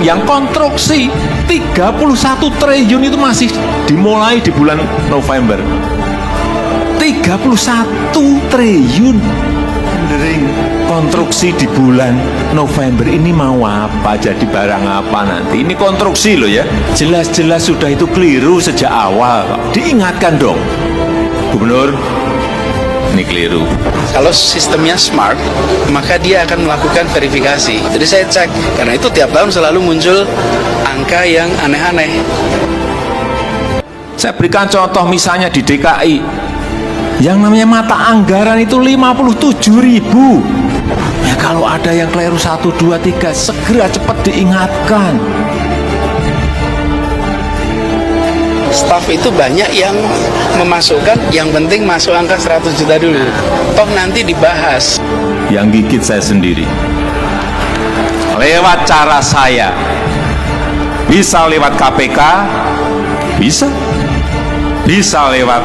yang konstruksi 31 triliun itu masih dimulai di bulan November. 31 triliun rendering konstruksi di bulan November ini mau apa, jadi barang apa nanti? Ini konstruksi loh ya, jelas-jelas sudah itu keliru sejak awal. Diingatkan dong Gubernur, ini keliru. Kalau sistemnya smart, maka dia akan melakukan verifikasi. Jadi saya cek, karena itu tiap tahun selalu muncul angka yang aneh-aneh. Saya berikan contoh misalnya di DKI, yang namanya mata anggaran itu 57.000. Ya kalau ada yang keliru 1, 2, 3, segera cepat diingatkan. Staf itu banyak yang memasukkan, yang penting masuk angka 100 juta dulu. Toh nanti dibahas. Yang gigit saya sendiri. Lewat cara saya. Bisa lewat KPK, bisa. Bisa lewat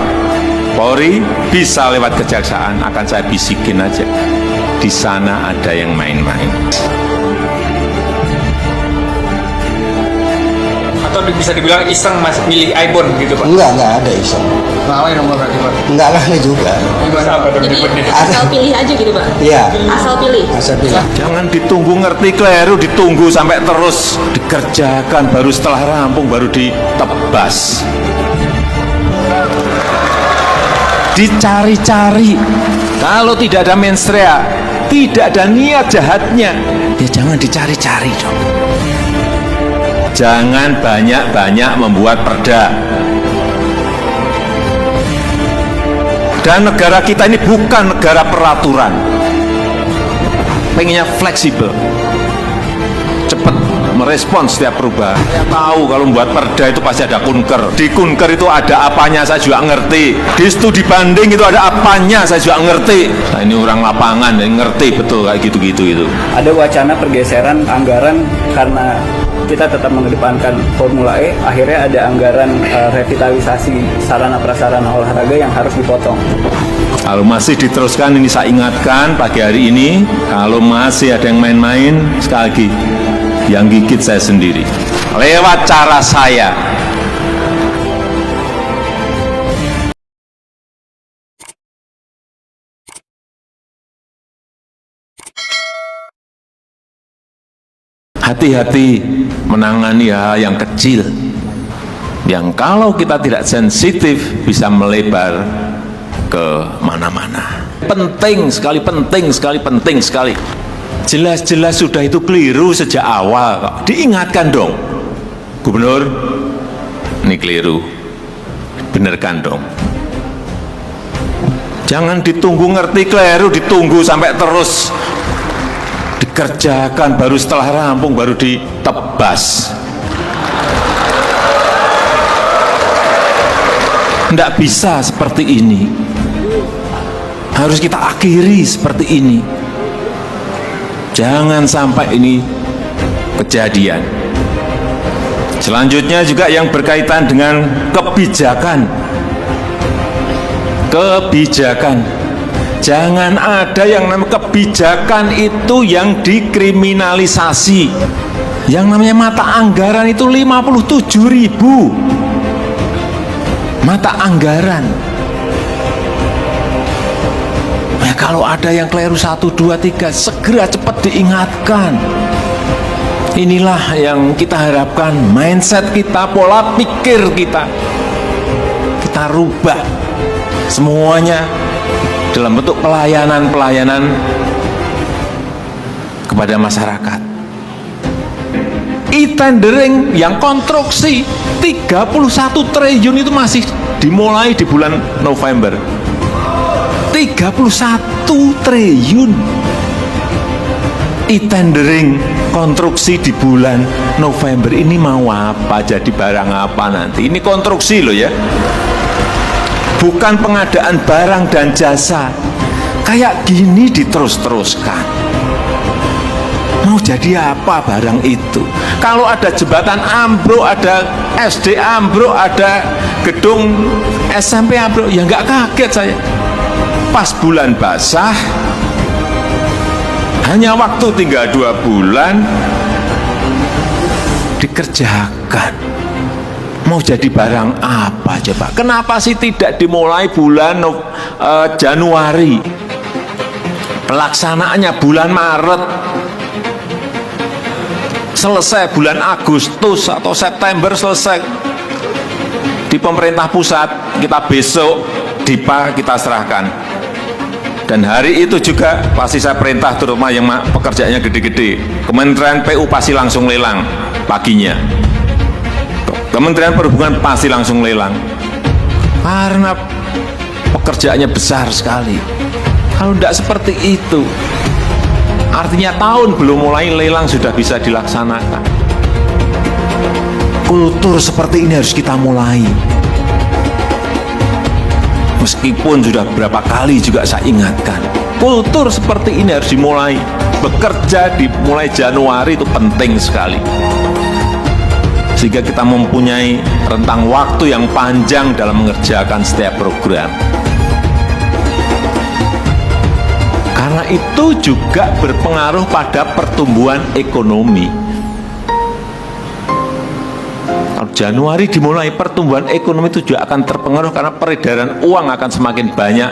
Polri, bisa lewat kejaksaan, akan saya bisikin aja. Di sana ada yang main-main. Atau bisa dibilang iseng mas milih iPhone gitu Pak? Enggak ada iseng. Ngawain nomor berarti Pak? Enggak lah juga. Gimana apa dong? Jadi asal pilih aja gitu Pak? Iya. Asal pilih? Asal pilih. Jangan ditunggu ngerti keliru, ditunggu sampai terus dikerjakan, baru setelah rampung baru ditebas. Dicari-cari. Kalau tidak ada mensrea, tidak ada niat jahatnya, ya jangan dicari-cari dong. Jangan banyak-banyak membuat perda. Dan negara kita ini bukan negara peraturan. Pengennya fleksibel, cepat merespon setiap perubahan. Saya tahu kalau membuat perda itu pasti ada kunker. Di kunker itu ada apanya saya juga ngerti. Di studi banding itu ada apanya saya juga ngerti. Nah, ini orang lapangan yang ngerti betul kayak gitu-gitu itu. Ada wacana pergeseran anggaran karena kita tetap mengedepankan Formula E, akhirnya ada anggaran revitalisasi sarana prasarana olahraga yang harus dipotong. Kalau masih diteruskan, ini saya ingatkan pagi hari ini, kalau masih ada yang main-main, sekali lagi, yang gigit saya sendiri. Lewat cara saya. Hati-hati menangani hal yang kecil, yang kalau kita tidak sensitif bisa melebar ke mana-mana. Penting sekali, penting sekali, penting sekali. Jelas-jelas sudah itu keliru sejak awal kok. Diingatkan dong Gubernur, ini keliru, benerkan dong. Jangan ditunggu ngerti keliru, ditunggu sampai terus dikerjakan, baru setelah rampung baru ditebas. Tidak bisa seperti ini. Harus kita akhiri seperti ini. Jangan sampai ini kejadian. Selanjutnya juga yang berkaitan dengan kebijakan. Kebijakan. Jangan ada yang namanya kebijakan itu yang dikriminalisasi. Yang namanya mata anggaran itu 57.000. Mata anggaran. Ya, kalau ada yang keliru 1, 2, 3, segera cepat diingatkan. Inilah yang kita harapkan, mindset kita, pola pikir kita rubah semuanya dalam bentuk pelayanan kepada masyarakat. E-tendering yang konstruksi 31 triliun itu masih dimulai di bulan November. 31 triliun e-tendering konstruksi di bulan November ini mau apa, jadi barang apa nanti? Ini konstruksi loh ya, bukan pengadaan barang dan jasa. Kayak gini diterus-teruskan, mau jadi apa barang itu? Kalau ada jembatan ambruk, ada SD ambruk, ada gedung SMP ambruk, ya nggak kaget saya. Pas bulan basah, hanya waktu tinggal 2 bulan, dikerjakan. Mau jadi barang apa coba? Kenapa sih tidak dimulai bulan Januari? Pelaksanaannya bulan Maret, selesai bulan Agustus atau September selesai di pemerintah pusat. Kita besok DIPA kita serahkan, dan hari itu juga pasti saya perintah terutama yang pekerjaannya gede-gede, Kementerian PU pasti langsung lelang paginya, Kementerian Perhubungan pasti langsung lelang karena pekerjaannya besar sekali. Kalau tidak seperti itu, artinya tahun belum mulai lelang sudah bisa dilaksanakan. Kultur seperti ini harus kita mulai. Meskipun sudah berapa kali juga saya ingatkan, kultur seperti ini harus dimulai. Bekerja dimulai Januari itu penting sekali, sehingga kita mempunyai rentang waktu yang panjang dalam mengerjakan setiap program. Karena itu juga berpengaruh pada pertumbuhan ekonomi. Kalau Januari dimulai, pertumbuhan ekonomi itu juga akan terpengaruh karena peredaran uang akan semakin banyak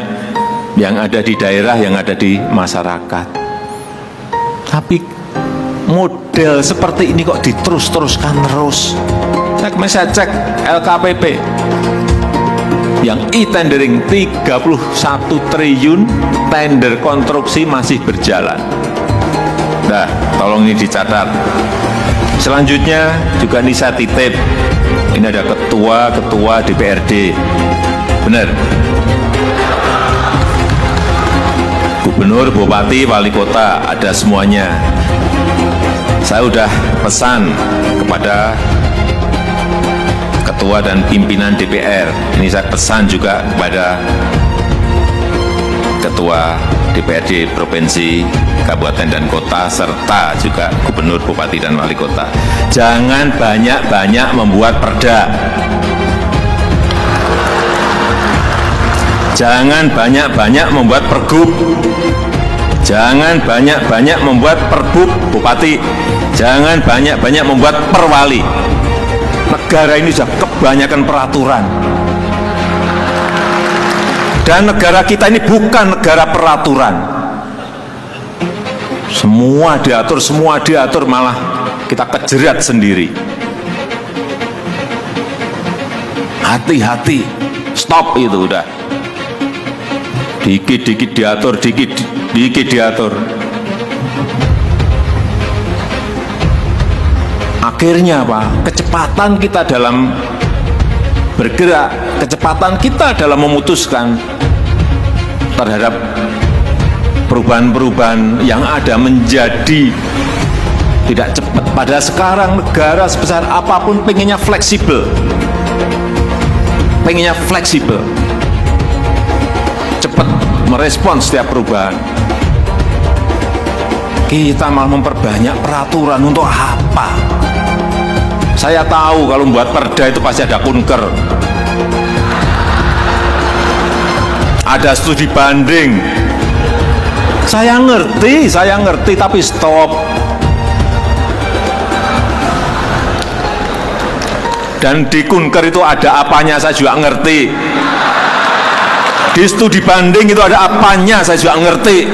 yang ada di daerah, yang ada di masyarakat. Tapi model seperti ini kok diterus-teruskan terus. Saya cek LKPP yang e-tendering 31 triliun tender konstruksi masih berjalan. Nah, tolong ini dicatat. Selanjutnya juga ini saya titip, ini ada ketua DPRD, benar, gubernur, bupati, wali kota, ada semuanya. Saya udah pesan kepada ketua dan pimpinan DPR. Ini saya pesan juga kepada ketua DPRD provinsi, kabupaten dan kota, serta juga gubernur, bupati dan wali kota. Jangan banyak-banyak membuat perda. Jangan banyak-banyak membuat pergub. Jangan banyak-banyak membuat perbub bupati. Jangan banyak-banyak membuat perwali. Negara ini sudah kebanyakan peraturan. Dan negara kita ini bukan negara peraturan. Semua diatur, malah kita kejerat sendiri. Hati-hati, stop itu udah. Dikit-dikit diatur, dikit diatur. Akhirnya apa? Kecepatan kita dalam bergerak, kecepatan kita dalam memutuskan terhadap perubahan-perubahan yang ada menjadi tidak cepat. Pada sekarang negara sebesar apapun pengennya fleksibel, cepat merespons setiap perubahan. Kita malah memperbanyak peraturan untuk apa? Saya tahu kalau membuat perda itu pasti ada kunker, ada studi banding. Saya ngerti, tapi stop. Dan di kunker itu ada apanya saya juga ngerti. Di studi banding itu ada apanya saya juga ngerti.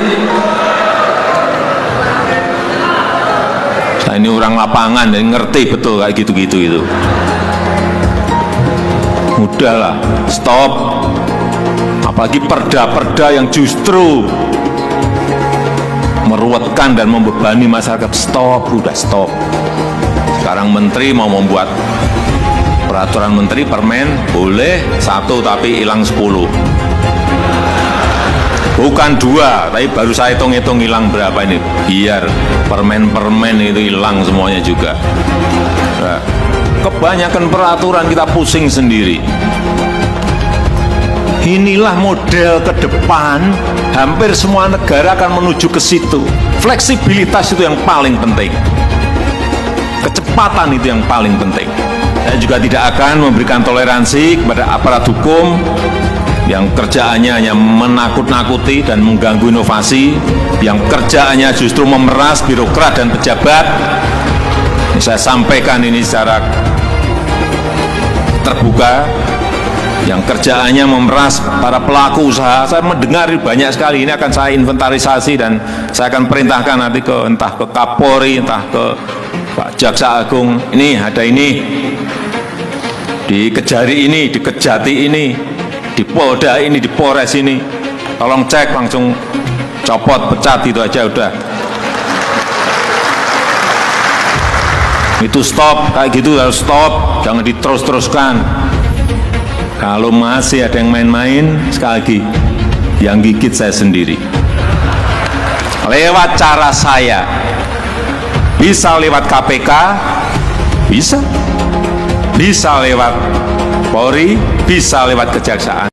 Saya ini orang lapangan dan ngerti betul kayak gitu-gitu itu. Udahlah, stop. Apalagi perda-perda yang justru meruwetkan dan membebani masyarakat. Stop, udah stop. Sekarang menteri mau membuat peraturan menteri, permen boleh 1 tapi hilang 10. Bukan 2, tapi baru saya hitung-hitung hilang berapa ini. Biar permen-permen itu hilang semuanya juga. Nah, kebanyakan peraturan kita pusing sendiri. Inilah model ke depan, hampir semua negara akan menuju ke situ. Fleksibilitas itu yang paling penting. Kecepatan itu yang paling penting. Saya juga tidak akan memberikan toleransi kepada aparat hukum yang kerjaannya hanya menakut-nakuti dan mengganggu inovasi, yang kerjaannya justru memeras birokrat dan pejabat, Saya sampaikan ini secara terbuka, yang kerjaannya memeras para pelaku usaha. Saya mendengar banyak sekali, ini akan saya inventarisasi dan saya akan perintahkan nanti ke entah ke Kapolri, entah ke Pak Jaksa Agung. Ini ada ini, di Kejari ini, di Kejati ini, di Polda ini, di Polres ini. Tolong cek, langsung copot, pecat, itu aja udah. Itu stop, kayak gitu harus stop, jangan diterus-teruskan. Kalau masih ada yang main-main, sekali lagi, yang gigit saya sendiri. Lewat cara saya, bisa lewat KPK, bisa lewat Polri, bisa lewat Kejaksaan.